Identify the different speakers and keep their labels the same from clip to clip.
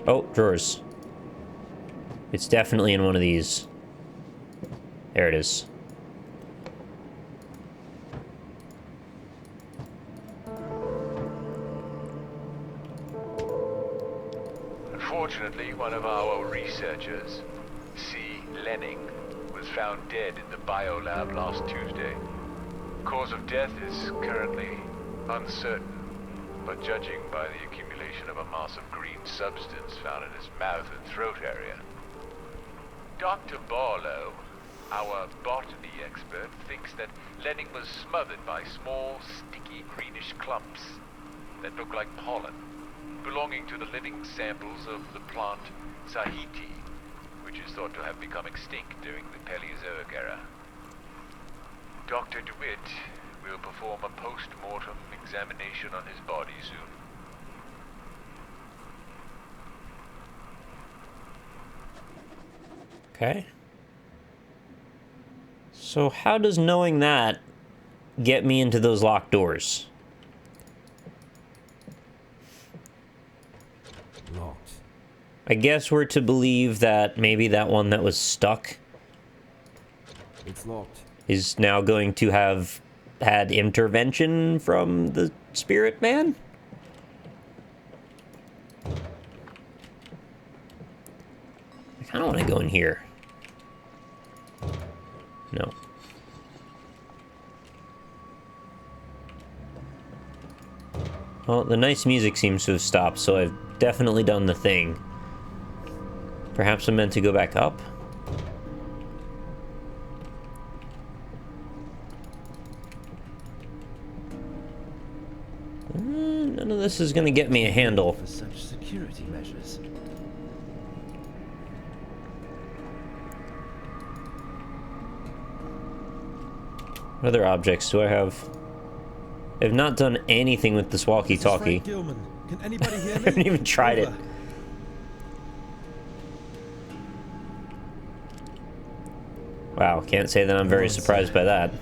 Speaker 1: Oh, drawers. It's definitely in one of these. There it is.
Speaker 2: Unfortunately, one of our researchers, C. Lenning, was found dead in the biolab last Tuesday. Cause of death is currently uncertain, but judging by the accumulation of a mass of green substance found in his mouth and throat area. Dr. Barlow, our botany expert, thinks that Lenning was smothered by small, sticky greenish clumps that look like pollen, belonging to the living samples of the plant Sahiti, which is thought to have become extinct during the Paleozoic era. Dr. DeWitt will perform a post-mortem examination on his body soon.
Speaker 1: Okay. So how does knowing that get me into those locked doors?
Speaker 3: Locked.
Speaker 1: I guess we're to believe that maybe that one that was stuck
Speaker 3: It's locked.
Speaker 1: is now going to have had intervention from the spirit man? I kind of want to go in here. No. Well, the nice music seems to have stopped, so I've definitely done the thing. Perhaps I'm meant to go back up? None of this is gonna get me a handle.
Speaker 3: For such security measures.
Speaker 1: What other objects do I have? I've not done anything with this walkie-talkie.
Speaker 3: Gilman. Can anybody hear
Speaker 1: I
Speaker 3: me?
Speaker 1: haven't even tried it.
Speaker 3: Over.
Speaker 1: Wow, can't say that I'm very surprised by that.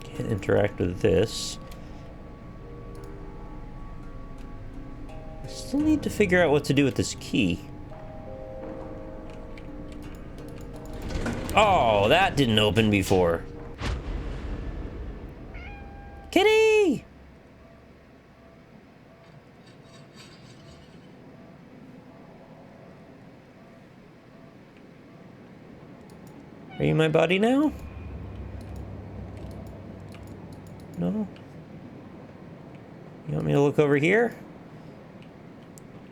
Speaker 1: Can't interact with this. I still need to figure out what to do with this key. Oh, that didn't open before. Kitty! Are you my buddy now? No? You want me to look over here?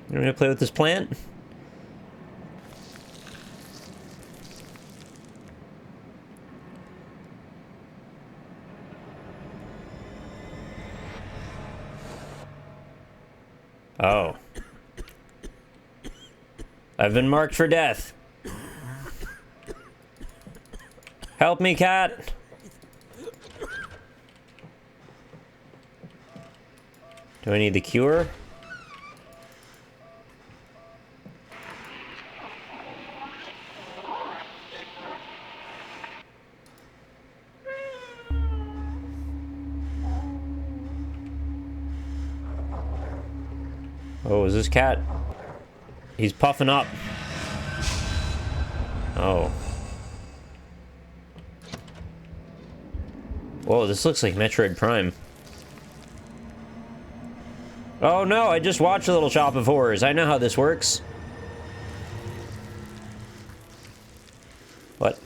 Speaker 1: You want me to play with this plant? Oh. I've been marked for death. Help me, cat. Do I need the cure? Oh, is this cat? He's puffing up. Oh. Whoa, this looks like Metroid Prime. Oh no, I just watched Little Shop of Horrors. I know how this works. What?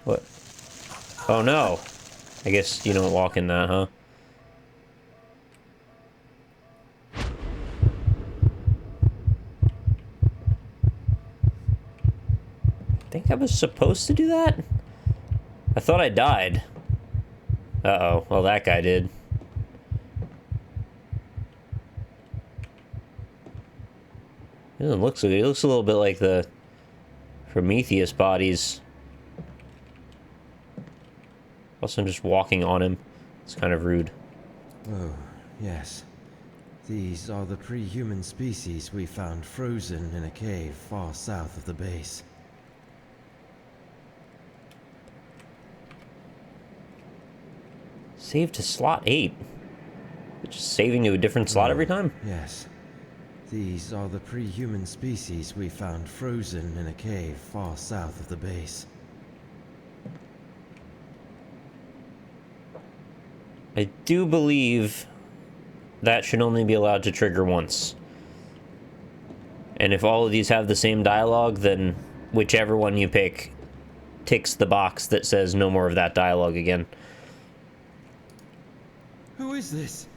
Speaker 1: What? Oh no. I guess you don't walk in that, huh? I think I was supposed to do that? I thought I died. Uh-oh. Well, that guy did. It looks a little bit like the Prometheus bodies. Also, I'm just walking on him. It's kind of rude.
Speaker 3: Oh, yes. These are the pre-human species we found frozen in a cave far south of the base.
Speaker 1: Save to slot 8. Just saving to a different slot every time?
Speaker 3: Yes. These are the pre-human species we found frozen in a cave far south of the base.
Speaker 1: I do believe that should only be allowed to trigger once. And if all of these have the same dialogue, then whichever one you pick ticks the box that says no more of that dialogue again.
Speaker 3: Who is this?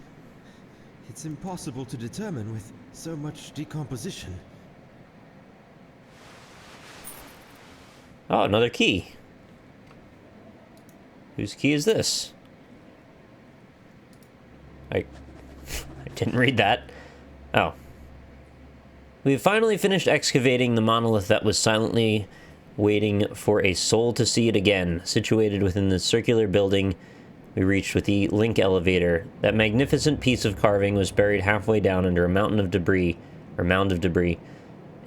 Speaker 3: It's impossible to determine with so much decomposition.
Speaker 1: Oh, another key. Whose key is this? I didn't read that. Oh. We've finally finished excavating the monolith that was silently waiting for a soul to see it again. Situated within the circular building we reached with the link elevator, that magnificent piece of carving was buried halfway down under a mound of debris,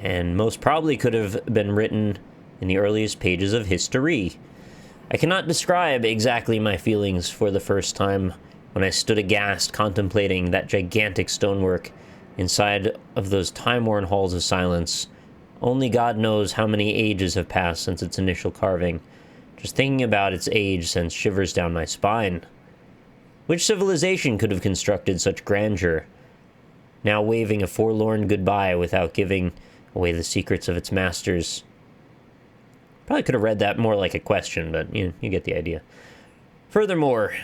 Speaker 1: and most probably could have been written in the earliest pages of history. I cannot describe exactly my feelings for the first time when I stood aghast contemplating that gigantic stonework inside of those time-worn halls of silence. Only God knows how many ages have passed since its initial carving. Just thinking about its age sends shivers down my spine. Which civilization could have constructed such grandeur, now waving a forlorn goodbye without giving away the secrets of its masters? Probably could have read that more like a question, but you get the idea. Furthermore,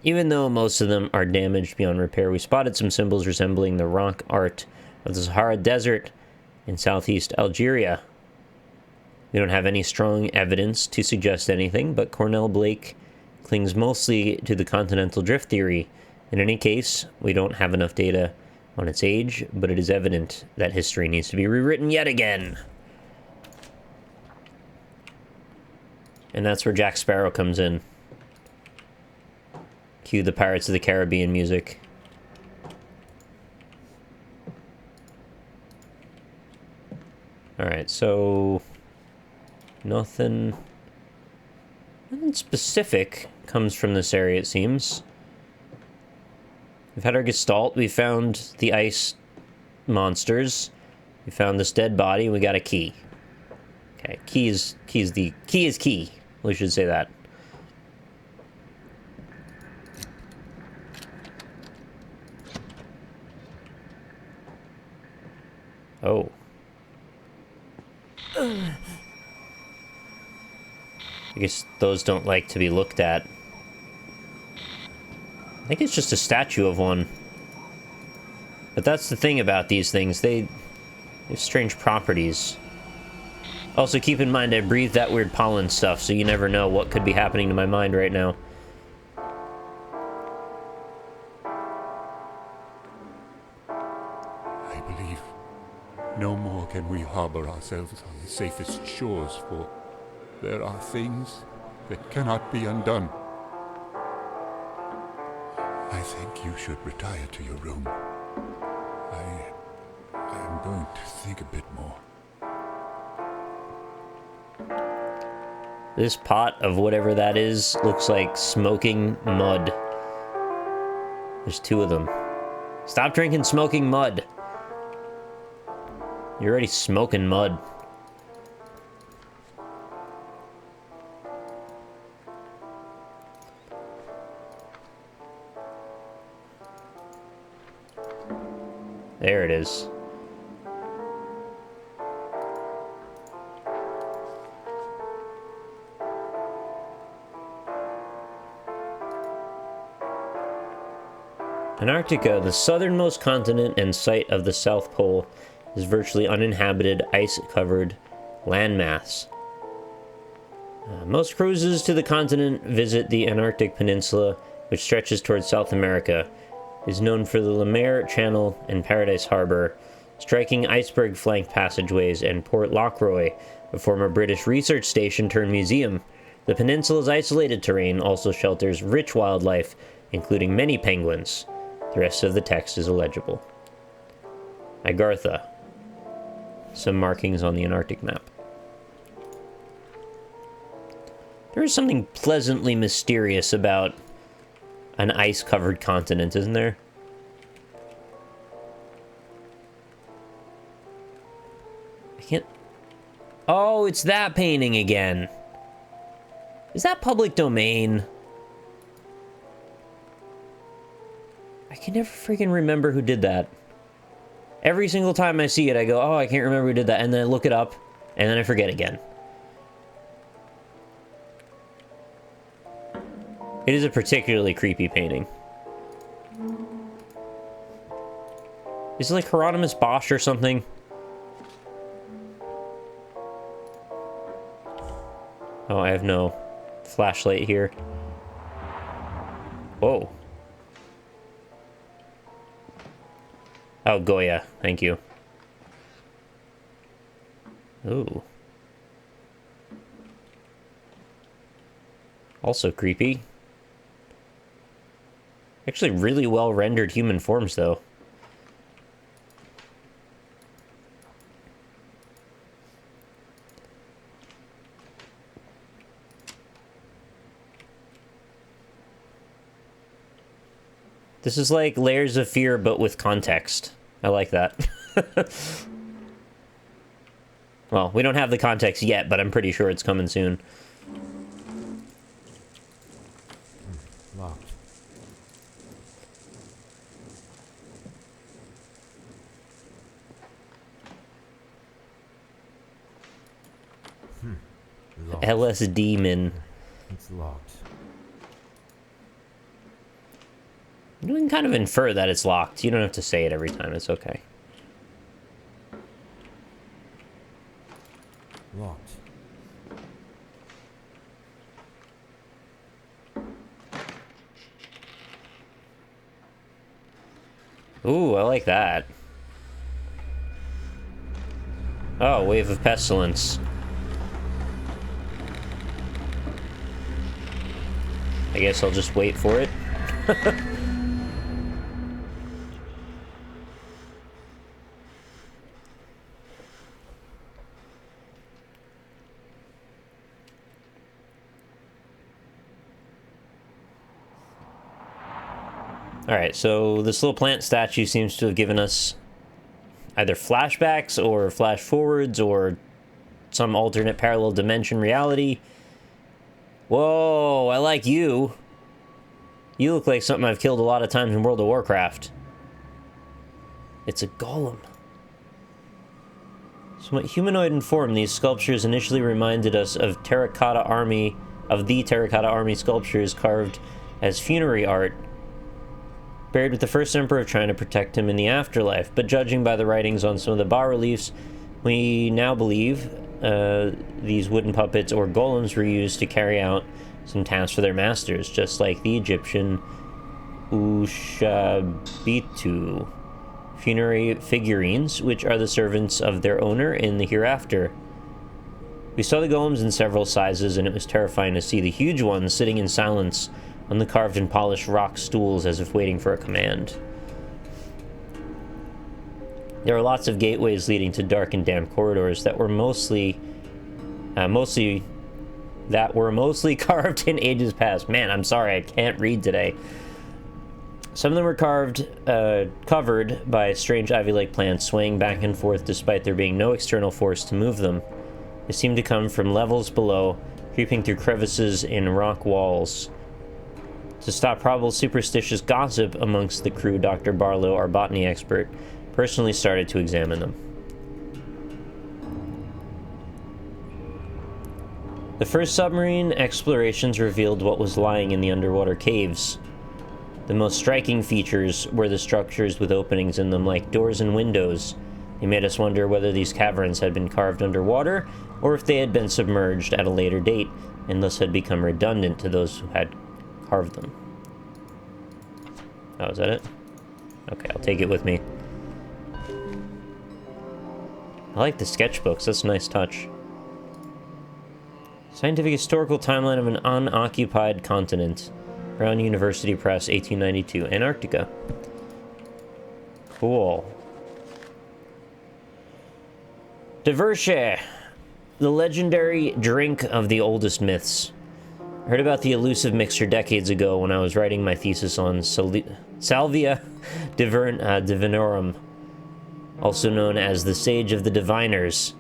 Speaker 1: even though most of them are damaged beyond repair, we spotted some symbols resembling the rock art of the Sahara Desert in southeast Algeria. We don't have any strong evidence to suggest anything, but Cornell Blake clings mostly to the continental drift theory. In any case, we don't have enough data on its age, but it is evident that history needs to be rewritten yet again. And that's where Jack Sparrow comes in. Cue the Pirates of the Caribbean music. Alright, so nothing specific comes from this area, it seems. We've had our gestalt, we found the ice monsters, we found this dead body, we got a key. Okay, key is key. We should say that. Oh. I guess those don't like to be looked at. I think it's just a statue of one. But that's the thing about these things. They have strange properties. Also, keep in mind I breathe that weird pollen stuff, so you never know what could be happening to my mind right now.
Speaker 4: I believe no more can we harbor ourselves on the safest shores, for there are things that cannot be undone. I think you should retire to your room. I am going to think a bit more.
Speaker 1: This pot of whatever that is looks like smoking mud. There's two of them. Stop drinking smoking mud. You're already smoking mud. There it is. Antarctica, the southernmost continent and site of the South Pole, is virtually uninhabited, ice-covered landmass. Most cruises to the continent visit the Antarctic Peninsula, which stretches towards South America. It is known for the Lemaire Channel and Paradise Harbor, striking iceberg-flanked passageways, and Port Lockroy, a former British research station turned museum. The peninsula's isolated terrain also shelters rich wildlife, including many penguins. The rest of the text is illegible. Agartha. Some markings on the Antarctic map. There is something pleasantly mysterious about an ice-covered continent, isn't there? I can't... Oh, it's that painting again. Is that public domain? I can never freaking remember who did that. Every single time I see it, I go, oh, I can't remember who did that. And then I look it up, and then I forget again. It is a particularly creepy painting. Is it like Hieronymus Bosch or something? Oh, I have no flashlight here. Whoa. Oh, Goya. Thank you. Ooh. Also creepy. Actually, really well rendered human forms, though. This is like Layers of Fear, but with context. I like that. Well, we don't have the context yet, but I'm pretty sure it's coming soon.
Speaker 3: Locked. Locked.
Speaker 1: LSD Min.
Speaker 3: It's locked.
Speaker 1: You can kind of infer that it's locked. You don't have to say it every time. It's okay.
Speaker 3: Locked.
Speaker 1: Ooh, I like that. Oh, Wave of Pestilence. I guess I'll just wait for it. Alright, so this little plant statue seems to have given us either flashbacks or flash forwards or some alternate parallel dimension reality. Whoa, I like you. You look like something I've killed a lot of times in World of Warcraft. It's a golem. Somewhat humanoid in form, these sculptures initially reminded us of the Terracotta Army sculptures carved as funerary art, buried with the first emperor trying to protect him in the afterlife. But judging by the writings on some of the bas-reliefs, we now believe these wooden puppets or golems were used to carry out some tasks for their masters, just like the Egyptian Ushabitu funerary figurines, which are the servants of their owner in the hereafter. We saw the golems in several sizes, and it was terrifying to see the huge ones sitting in silence on the carved and polished rock stools as if waiting for a command. There are lots of gateways leading to dark and damp corridors that were mostly carved in ages past. Man, I'm sorry, I can't read today. Some of them were covered by strange ivy-like plants swaying back and forth despite there being no external force to move them. They seemed to come from levels below, creeping through crevices in rock walls. To stop probable superstitious gossip amongst the crew, Dr. Barlow, our botany expert, personally started to examine them. The first submarine explorations revealed what was lying in the underwater caves. The most striking features were the structures with openings in them like doors and windows. They made us wonder whether these caverns had been carved underwater, or if they had been submerged at a later date, and thus had become redundant to those who had carved them. Oh, is that it? Okay, I'll take it with me. I like the sketchbooks, that's a nice touch. Scientific Historical Timeline of an Unoccupied Continent. Brown University Press, 1892, Antarctica. Cool. Divershe, the legendary drink of the oldest myths. I heard about the elusive mixture decades ago when I was writing my thesis on Salvia divinorum, also known as the Sage of the Diviners.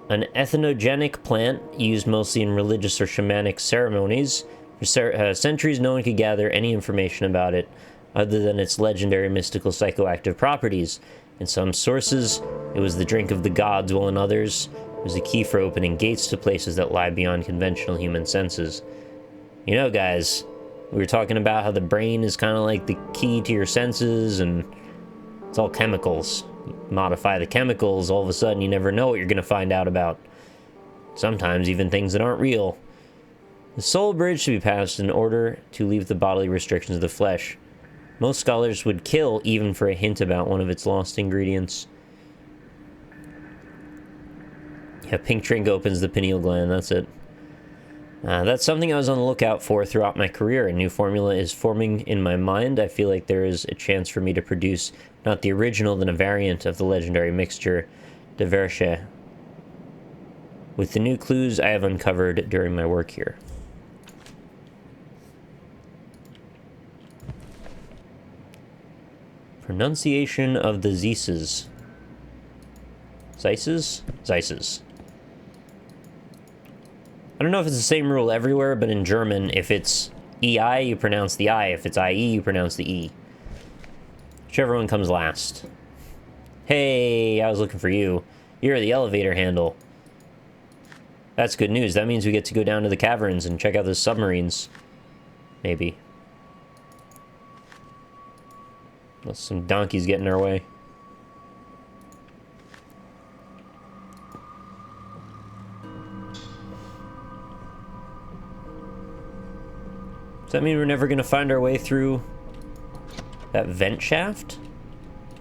Speaker 1: An ethnogenic plant used mostly in religious or shamanic ceremonies. For centuries, no one could gather any information about it other than its legendary mystical psychoactive properties. In some sources, it was the drink of the gods, while in others, it was a key for opening gates to places that lie beyond conventional human senses. You know, guys, we were talking about how the brain is kind of like the key to your senses, and it's all chemicals. You modify the chemicals, all of a sudden you never know what you're going to find out about. Sometimes even things that aren't real. The soul bridge should be passed in order to leave the bodily restrictions of the flesh. Most scholars would kill even for a hint about one of its lost ingredients. Yeah, pink drink opens the pineal gland, that's it. That's something I was on the lookout for throughout my career. A new formula is forming in my mind. I feel like there is a chance for me to produce not the original, then a variant of the legendary mixture, Divershe, with the new clues I have uncovered during my work here. Pronunciation of the Zeises. Zeises? Zeises. I don't know if it's the same rule everywhere, but in German, if it's EI, you pronounce the I. If it's IE, you pronounce the E. Whichever one comes last. Hey, I was looking for you. You're the elevator handle. That's good news. That means we get to go down to the caverns and check out the submarines. Maybe. Unless some donkeys get in our way. Does that mean we're never going to find our way through that vent shaft?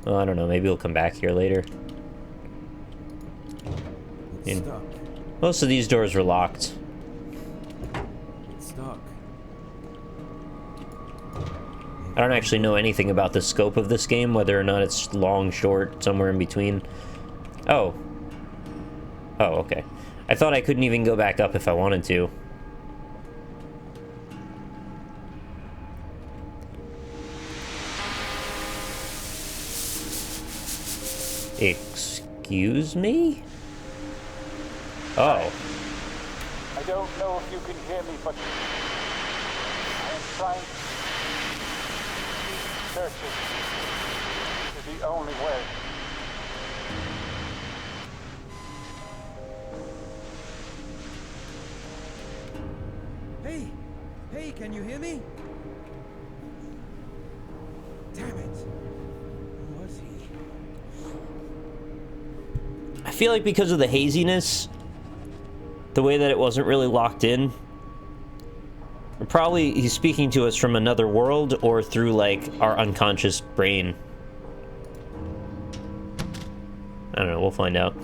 Speaker 1: Well, I don't know. Maybe we'll come back here later. Most of these doors were locked.
Speaker 3: It's stuck.
Speaker 1: I don't actually know anything about the scope of this game, whether or not it's long, short, somewhere in between. Oh. Oh, okay. I thought I couldn't even go back up if I wanted to. Excuse me? Oh.
Speaker 2: I don't know if you can hear me, but I'm trying. Searching is the only way.
Speaker 3: Hey! Hey, can you hear me? Damn it. Who was he?
Speaker 1: I feel like because of the haziness, the way that it wasn't really locked in, probably he's speaking to us from another world or through, like, our unconscious brain. I don't know, we'll find out.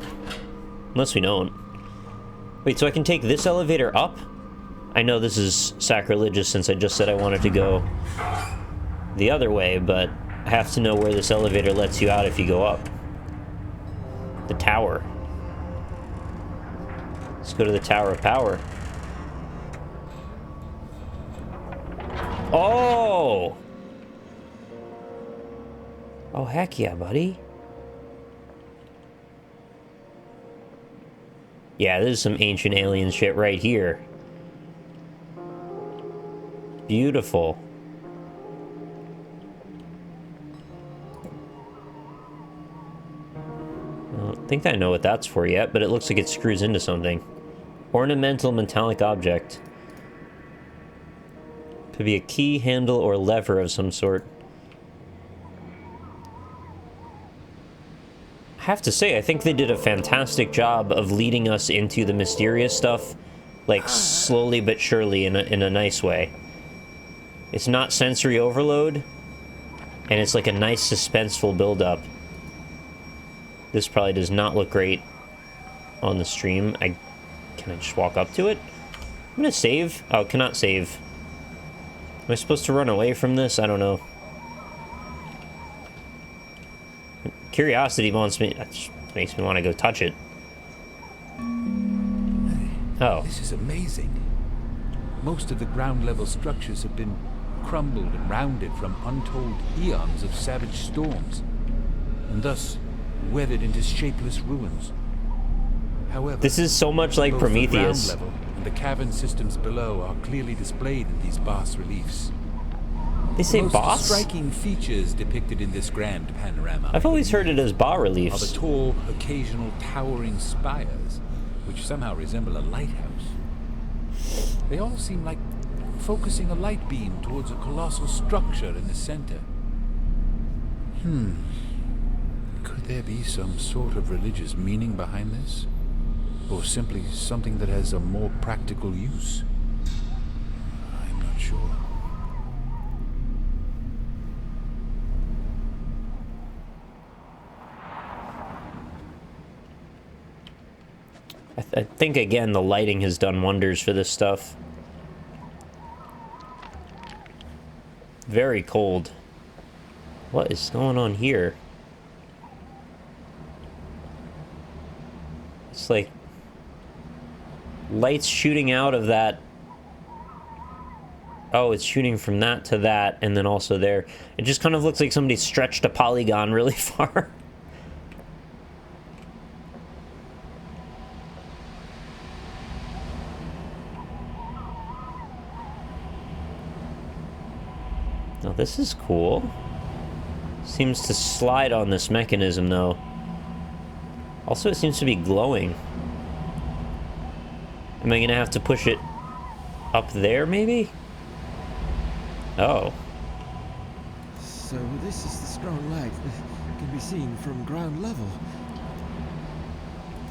Speaker 1: Unless we don't. Wait, so I can take this elevator up? I know this is sacrilegious since I just said I wanted to go the other way, but I have to know where this elevator lets you out if you go up. The tower. Let's go to the Tower of Power. Oh! Oh, heck yeah, buddy. Yeah, this is some ancient alien shit right here. Beautiful. I don't think I know what that's for yet, but it looks like it screws into something. Ornamental metallic object. Could be a key, handle, or lever of some sort. I have to say, I think they did a fantastic job of leading us into the mysterious stuff, like, slowly but surely in a nice way. It's not sensory overload, and it's like a nice suspenseful build-up. This probably does not look great on the stream. Can I just walk up to it? I'm gonna save. Oh, cannot save. Am I supposed to run away from this? I don't know. Curiosity wants me... Makes me want to go touch it. Oh.
Speaker 5: This is amazing. Most of the ground level structures have been crumbled and rounded from untold eons of savage storms, and thus weathered into shapeless ruins. However,
Speaker 1: This is so much like
Speaker 5: both the
Speaker 1: Prometheus.
Speaker 5: ground level and the cavern systems below are clearly displayed in these bas reliefs.
Speaker 1: They say
Speaker 5: The most
Speaker 1: boss?
Speaker 5: striking features depicted in this grand panorama
Speaker 1: I've always heard it as bas
Speaker 5: are the
Speaker 1: reliefs.
Speaker 5: tall, occasional towering spires, which somehow resemble a lighthouse. They all seem like focusing a light beam towards a colossal structure in the center. Could there be some sort of religious meaning behind this? Or simply something that has a more practical use? I'm not sure.
Speaker 1: I think, again, the lighting has done wonders for this stuff. Very cold. What is going on here? It's like lights shooting out of that. Oh, it's shooting from that to that, and then also there. It just kind of looks like somebody stretched a polygon really far. Now this is cool. Seems to slide on this mechanism though. Also, it seems to be glowing. Am I gonna have to push it up there maybe? Oh.
Speaker 3: So this is the strong light that can be seen from ground level.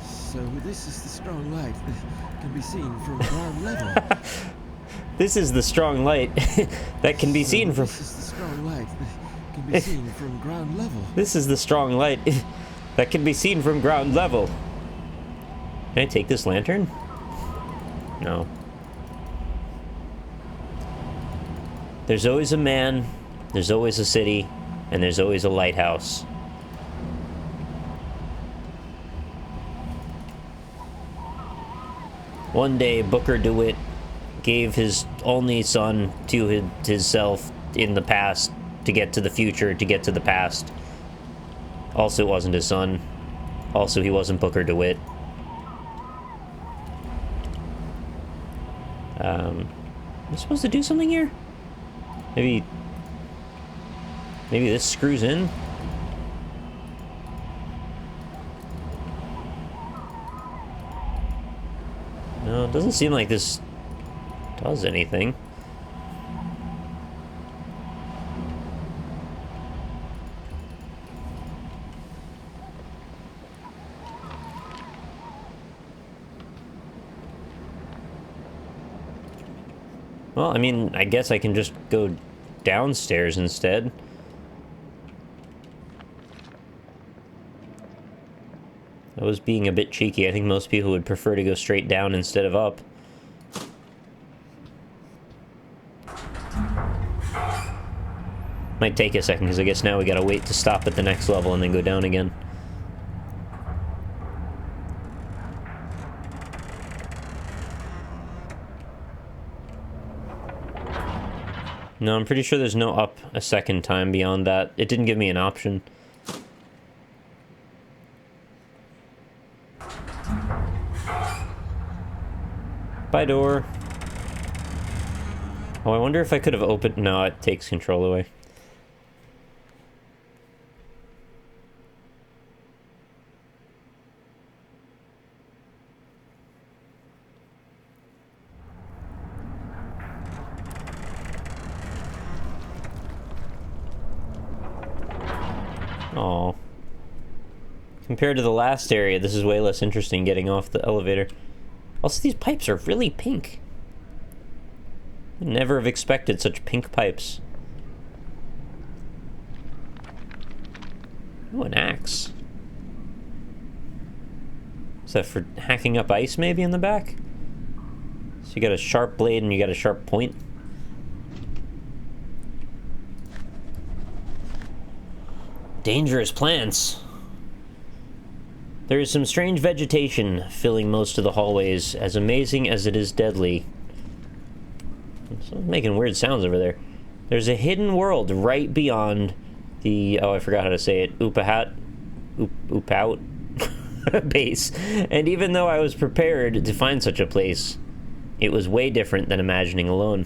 Speaker 3: So this is the strong light that can be seen from ground level.
Speaker 1: This is the strong light that can be seen from...
Speaker 3: This is the strong light that can be seen from ground level.
Speaker 1: This is the strong light that can be seen from ground level. Can I take this lantern? No. There's always a man, there's always a city, and there's always a lighthouse. One day, Booker DeWitt gave his only son to himself in the past to get to the future, to get to the past. Also, it wasn't his son. Also, he wasn't Booker DeWitt. Am I supposed to do something here? Maybe this screws in? No, it doesn't seem like this does anything. Well, I mean, I guess I can just go downstairs instead. I was being a bit cheeky. I think most people would prefer to go straight down instead of up. Might take a second, because I guess now we gotta wait to stop at the next level and then go down again. No, I'm pretty sure there's no up a second time beyond that. It didn't give me an option. Bye, door. Oh, I wonder if I could have opened... No, it takes control away. Oh. Compared to the last area, this is way less interesting getting off the elevator. Also, these pipes are really pink. I'd never have expected such pink pipes. Oh, an axe. Is that for hacking up ice maybe in the back? So you got a sharp blade and you got a sharp point. Dangerous plants. There is some strange vegetation filling most of the hallways, as amazing as it is deadly. Someone's making weird sounds over there. There's a hidden world right beyond the... oh, I forgot how to say it. Upahat? Upout? Base. And even though I was prepared to find such a place, it was way different than imagining alone.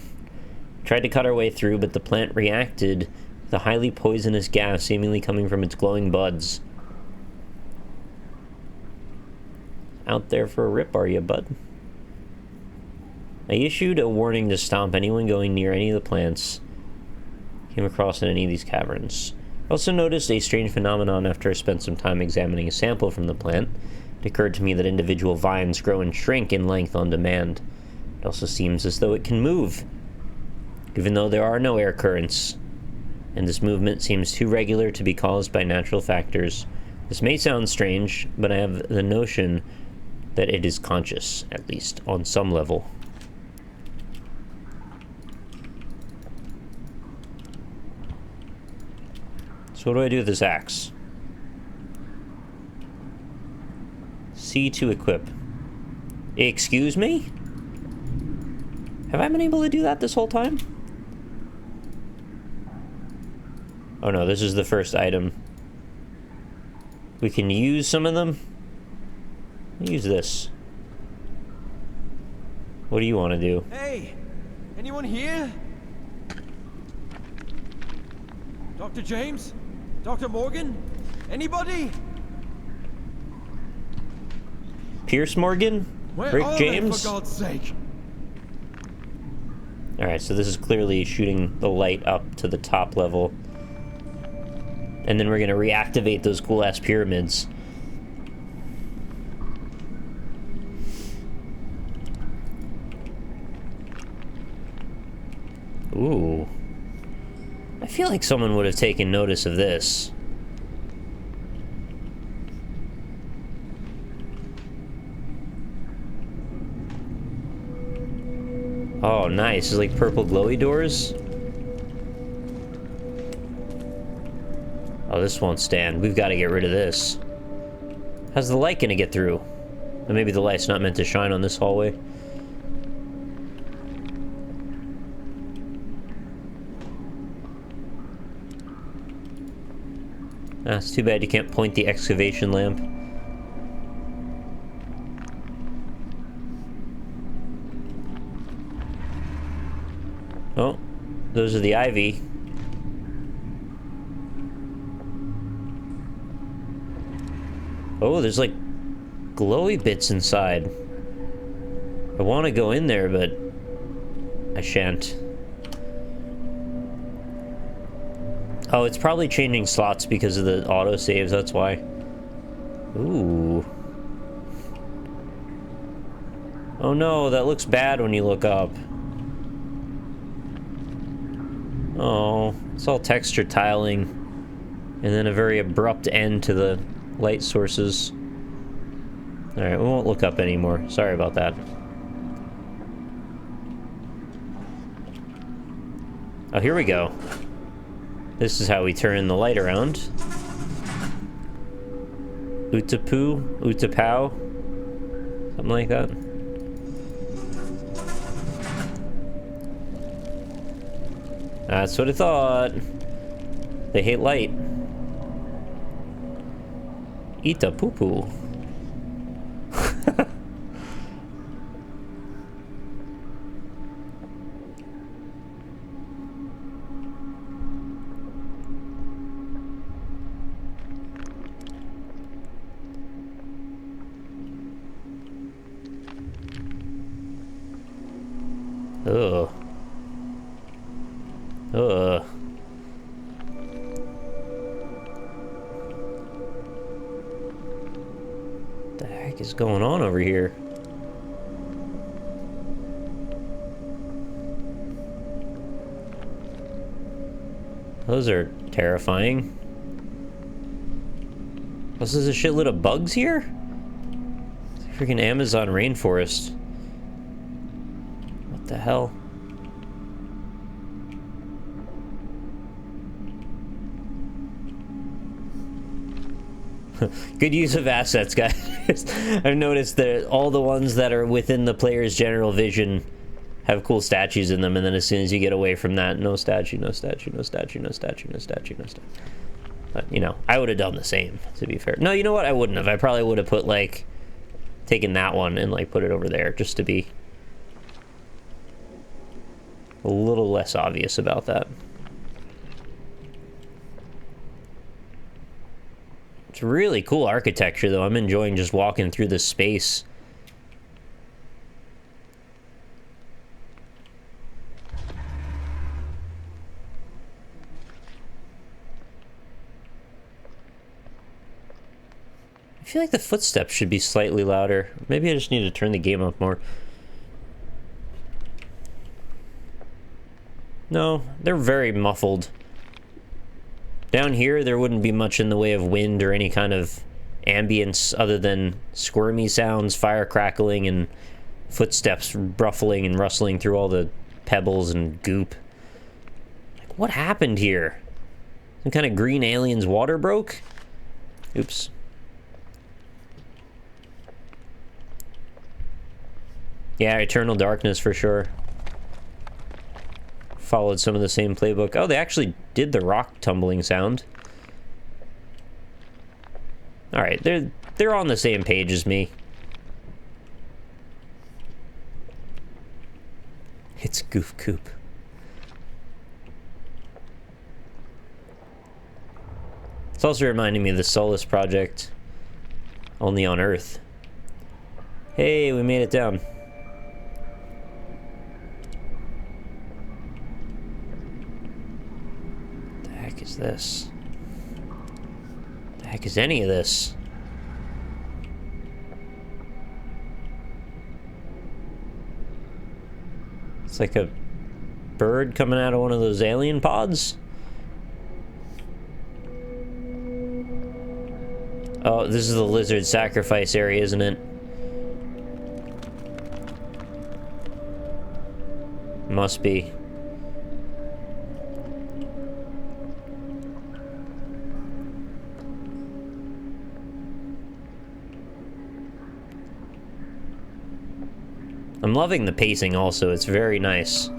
Speaker 1: Tried to cut our way through, but the plant reacted with a highly poisonous gas seemingly coming from its glowing buds. Out there for a rip, are you, bud? I issued a warning to stop anyone going near any of the plants came across in any of these caverns. I also noticed a strange phenomenon after I spent some time examining a sample from the plant. It occurred to me that individual vines grow and shrink in length on demand. It also seems as though it can move, even though there are no air currents, and this movement seems too regular to be caused by natural factors. This may sound strange, but I have the notion that it is conscious, at least on some level. So what do I do with this axe? C to equip. Excuse me? Have I been able to do that this whole time? Oh no, this is the first item. We can use some of them. Use this. What do you want to do?
Speaker 3: Hey! Anyone here? Dr. James? Dr. Morgan? Anybody?
Speaker 1: Pierce Morgan?
Speaker 3: Where
Speaker 1: Rick
Speaker 3: are
Speaker 1: James?
Speaker 3: they, for God's sake?
Speaker 1: Alright, so this is clearly shooting the light up to the top level. And then we're gonna reactivate those cool-ass pyramids. Ooh. I feel like someone would have taken notice of this. Oh, nice. It's like purple glowy doors. Oh, this won't stand. We've got to get rid of this. How's the light gonna get through? Or maybe the light's not meant to shine on this hallway. Ah, it's too bad you can't point the excavation lamp. Oh, those are the ivy. Oh, there's like glowy bits inside. I want to go in there, but I shan't. Oh, it's probably changing slots because of the autosaves, that's why. Ooh. Oh no, that looks bad when you look up. Oh, it's all texture tiling. And then a very abrupt end to the light sources. Alright, we won't look up anymore. Sorry about that. Oh, here we go. This is how we turn the light around. Utapu, Utapow, something like that. That's what I thought. They hate light. Eat a poo-poo. Ugh. Ugh. What the heck is going on over here? Those are terrifying. This is a shitload of bugs here? It's a freaking Amazon rainforest. What the hell? Good use of assets, guys. I've noticed that all the ones that are within the player's general vision have cool statues in them, and then as soon as you get away from that, no statue, no statue, no statue, no statue, no statue, no statue. But, you know, I would have done the same, to be fair. No, you know what? I wouldn't have. I probably would have put, like, taken that one and, like, put it over there, just to be a little less obvious about that. It's really cool architecture, though. I'm enjoying just walking through this space. I feel like the footsteps should be slightly louder. Maybe I just need to turn the game up more. No, they're very muffled. Down here, there wouldn't be much in the way of wind or any kind of ambience other than squirmy sounds, fire crackling, and footsteps ruffling and rustling through all the pebbles and goop. Like, what happened here? Some kind of green alien's water broke? Oops. Yeah, Eternal Darkness for sure. Followed some of the same playbook. Oh, they actually did the rock tumbling sound. Alright, they're on the same page as me. It's Goof Coop. It's also reminding me of the Solus project. Only on Earth. Hey, we made it down. Is this? The heck is any of this? It's like a bird coming out of one of those alien pods. Oh, this is the lizard sacrifice area, isn't it? Must be. I'm loving the pacing also, it's very nice.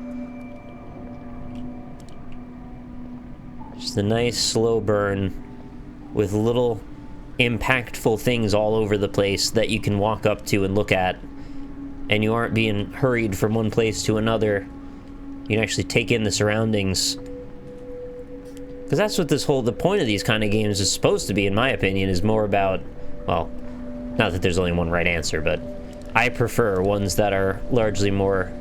Speaker 1: Just a nice slow burn with little impactful things all over the place that you can walk up to and look at, and you aren't being hurried from one place to another. You can actually take in the surroundings. Because that's what the point of these kind of games is supposed to be, in my opinion, is more about, well, not that there's only one right answer, but I prefer ones that are largely more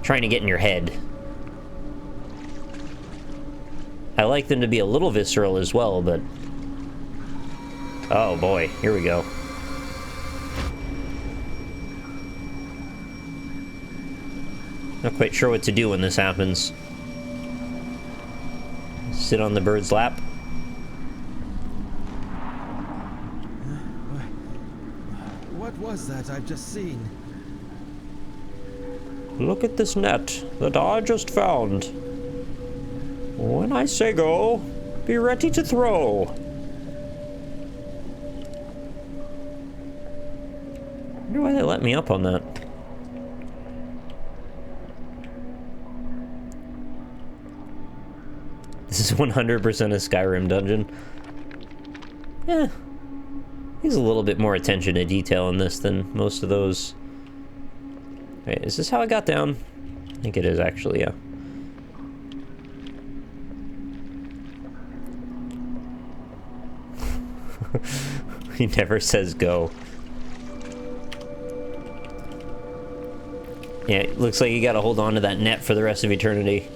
Speaker 1: trying to get in your head. I like them to be a little visceral as well, but... oh boy, here we go. Not quite sure what to do when this happens. Sit on the bird's lap.
Speaker 3: What was that I've just seen?
Speaker 1: Look at this net that I just found. When I say go, be ready to throw. I wonder why they let me up on that. This is 100% a Skyrim dungeon. Yeah. There's a little bit more attention to detail in this than most of those. Wait, is this how I got down? I think it is actually, yeah. He never says go. Yeah, it looks like you gotta hold on to that net for the rest of eternity.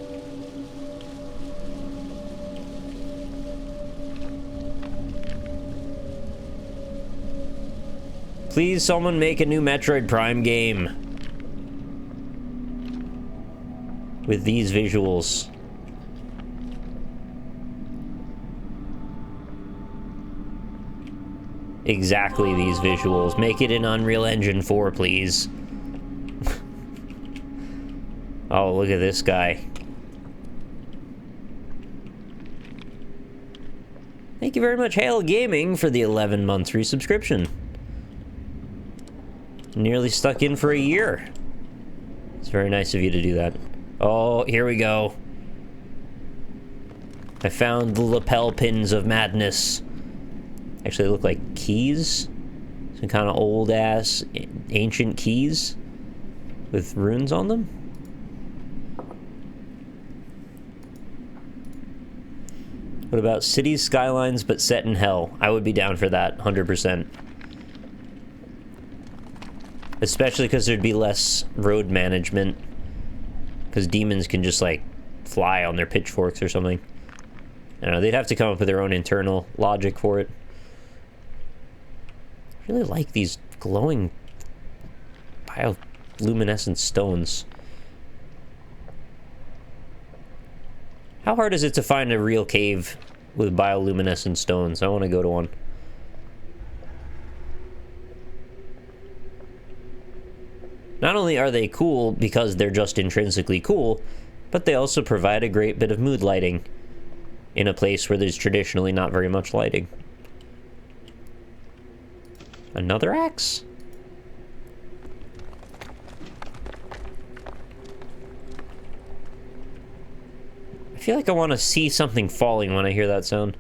Speaker 1: Please, someone make a new Metroid Prime game with these visuals. Exactly these visuals. Make it in Unreal Engine 4, please. Oh, look at this guy. Thank you very much, Hail Gaming, for the 11 months resubscription. Nearly stuck in for a year. It's very nice of you to do that. Oh, here we go. I found the lapel pins of madness. Actually, they look like keys. Some kind of old-ass, ancient keys with runes on them. What about cities, skylines, but set in hell? I would be down for that, 100%. Especially because there'd be less road management. Because demons can just, like, fly on their pitchforks or something. I don't know, they'd have to come up with their own internal logic for it. I really like these glowing bioluminescent stones. How hard is it to find a real cave with bioluminescent stones? I want to go to one. Not only are they cool because they're just intrinsically cool, but they also provide a great bit of mood lighting in a place where there's traditionally not very much lighting. Another axe? I feel like I want to see something falling when I hear that sound.